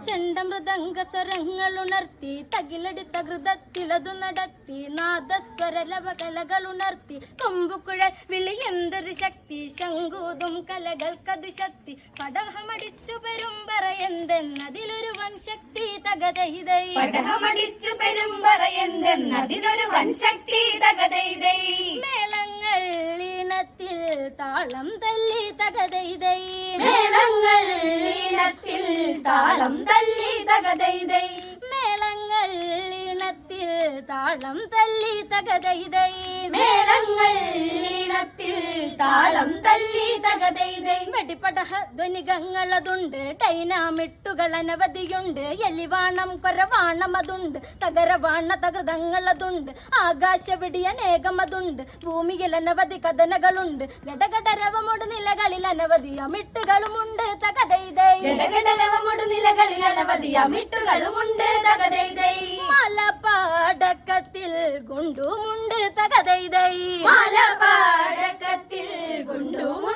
ചെണ്ടമൃദംഗസ്വരങ്ങൾ ഉണർത്തി തകിലെടുത്ത ഹൃദത്തിലതു നടത്തി നാദസ്വര ലവകലകൾ ഉണർത്തി കൊമ്പുകുഴൽ വിളി എന്തൊരു ശക്തി ശങ്കൂതും കലകൾക്കത് ശക്തി പടഹമടിച്ചു പെരുമ്പറ എന്തെന്നതിലൊരു വൻ ശക്തി തകതൈതൈ പടഹമടിച്ചു പെരുമ്പറ എന്തെന്നതിലൊരു വൻ ശക്തി തകതൈതൈ മേളങ്ങൾ ഈണത്തിൽ താളം തല്ലി തകതൈതൈ മേളങ്ങൾ ഈണത്തിൽ താളം തല്ലി തകതൈതൈ മേളങ്ങൾ ഈണത്തിൽ താളം തല്ലി തകതൈതൈ മേളങ്ങൾ ഈണത്തിൽ താളം തല്ലി തകതൈതൈ വെടിപടഹ ധ്വനികങ്ങളതുണ്ട് ഡൈനാമിട്ടുകൾ അനവധിയുണ്ട് എലിവാണം കൊരവാണം അതുണ്ട് തകരവാണ തകൃതങ്ങളതുണ്ട് ആകാശവിടി അനേകമതുണ്ട് ഭൂമിയിൽ അനവധി കഥനകളുണ്ട് ഗടഗടരവമൊടു നിലകളിൽ അനവധി അമിട്ടുകളുമുണ്ട് തകതൈതൈ ഗടഗടരവമൊടു നിലകളിൽ അനവധി അമിട്ടുകളുമുണ്ട് തകതൈതൈ മലപാടക്കത്തിൽ ഗുണ്ടുമുണ്ട് തകതൈതൈ മലപാടക്കത്തിൽ ഗുണ്ടുമുണ്ട്